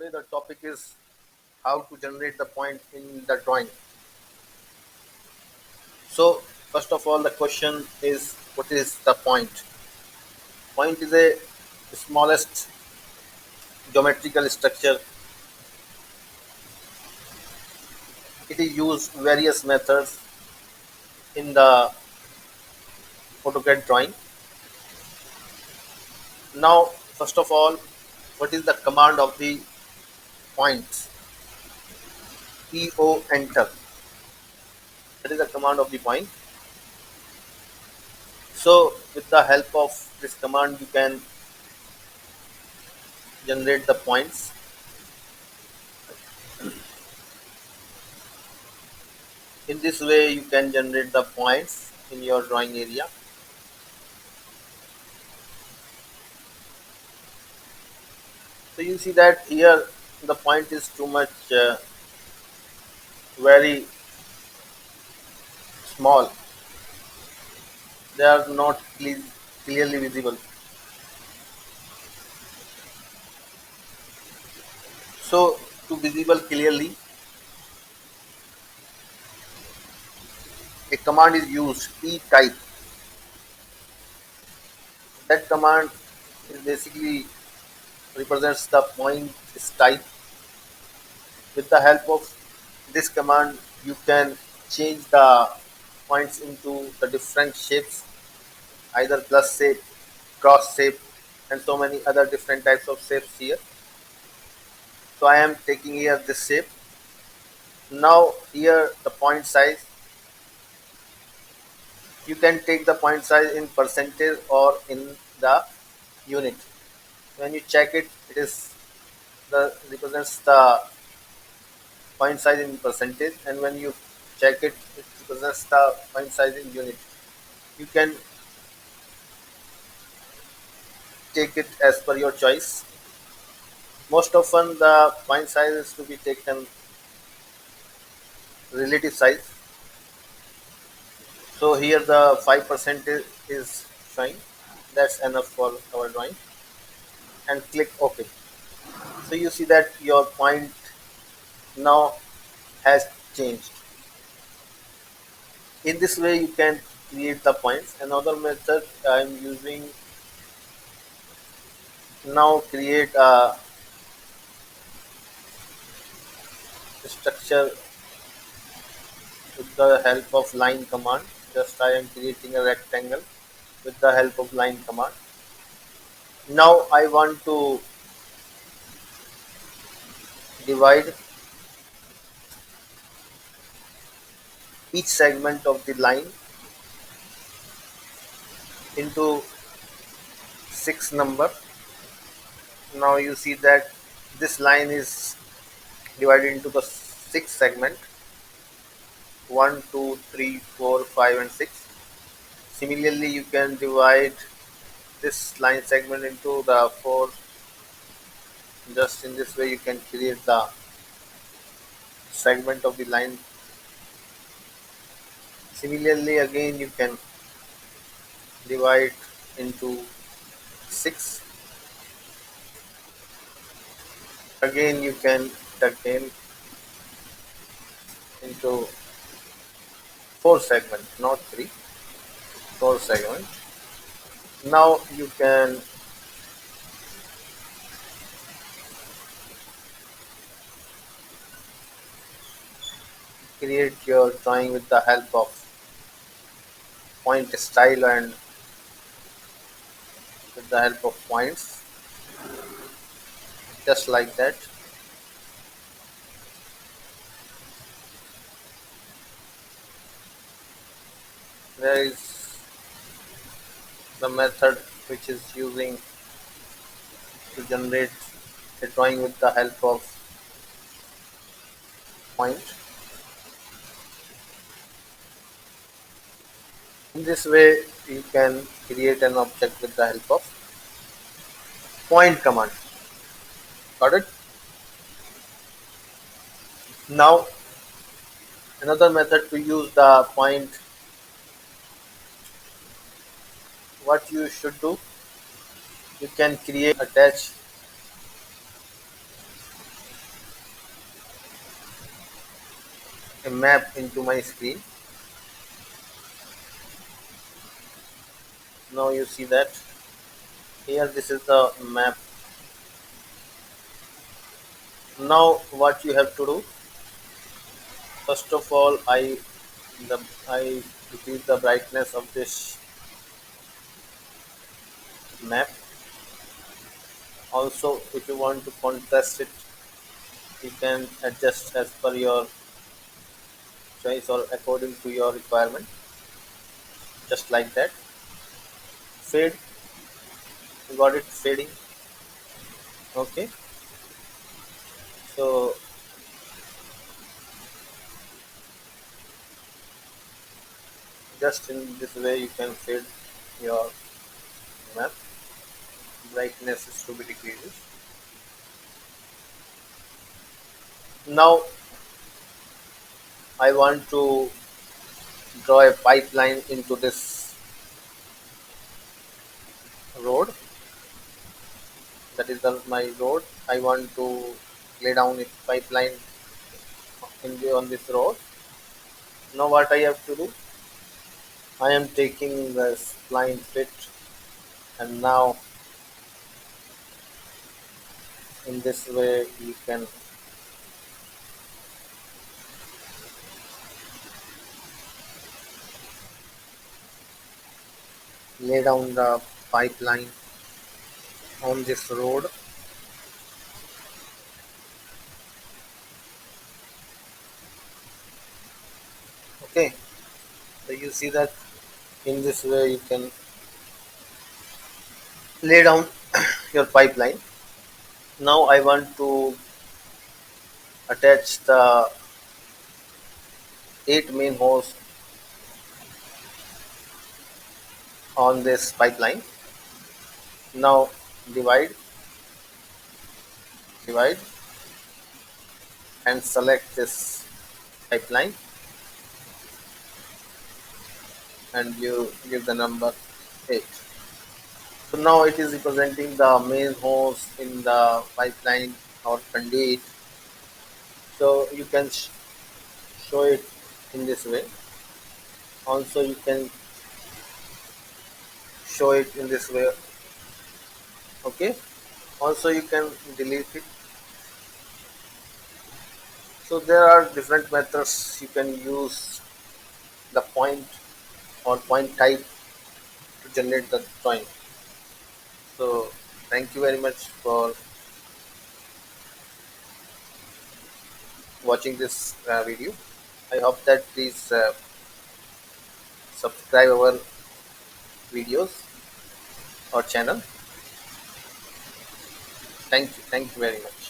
Today the topic is how to generate the point in the drawing. So first of all the question is what is the point? Point is a smallest geometrical structure. It is used various methods in the AutoCAD drawing. Now first of all what is the command of the point? PO enter. That is the command of the point. So with the help of this command you can generate the points. In this way you can generate the points in your drawing area. So you see that here the point is too much very small. They are not clearly visible. So to visible clearly, a command is used p type. That command is basically represents the point type. With the help of this command, you can change the points into the different shapes, either plus shape, cross shape, and so many other different types of shapes here. So I am taking here this shape. Now here the point size, you can take the point size in percentage or in the unit. When you check it, it is the represents the point size in percentage, and when you check it, it represents the point size in unit. You can take it as per your choice. Most often the point size is to be taken relative size. So here the 5% is showing. That's enough for our drawing. And click OK. So you see that your point now has changed. In this way you can create the points. Another method I am using now, create a structure with the help of line command. Just I am creating a rectangle with the help of line command. Now I want to divide each segment of the line into 6 number. Now you see that this line is divided into the 6 segment: 1, 2, 3, 4, 5, and 6. Similarly, you can divide this line segment into the 4. Just in this way you can create the segment of the line. Similarly, again you can divide into 6. Again you can again into 4 segments, not 3, 4 segments. Now you can create your drawing with the help of point style and with the help of points, just like that. There is the method which is using to generate a drawing with the help of point. In this way you can create an object with the help of point command. Got it? Now another method to use the point, what you should do, you can create attach a map into my screen. Now you see that here this is the map. Now what you have to do, first of all, the I decrease the brightness of this map. Also, if you want to contrast it, you can adjust as per your choice or according to your requirement, just like that. Fade, you got it fading. Okay, so just in this way you can fade your map. Brightness is to be decreased. Now I want to draw a pipeline into this road. That is my road. I want to lay down a pipeline on this road. Now what I have to do? I am taking the spline fit, and now in this way you can lay down the pipeline on this road. Okay, so you see that in this way you can lay down your pipeline. Now I want to attach the 8 main hose on this pipeline. Now divide, divide, and select this pipeline, and you give the number 8. So now it is representing the main hose in the pipeline or conduit. So you can show it in this way. Also you can show it in this way. Okay. Also you can delete it. So there are different methods you can use the point or point type to generate the drawing. So thank you very much for watching this video. I hope that please subscribe our videos or channel. Thank you very much.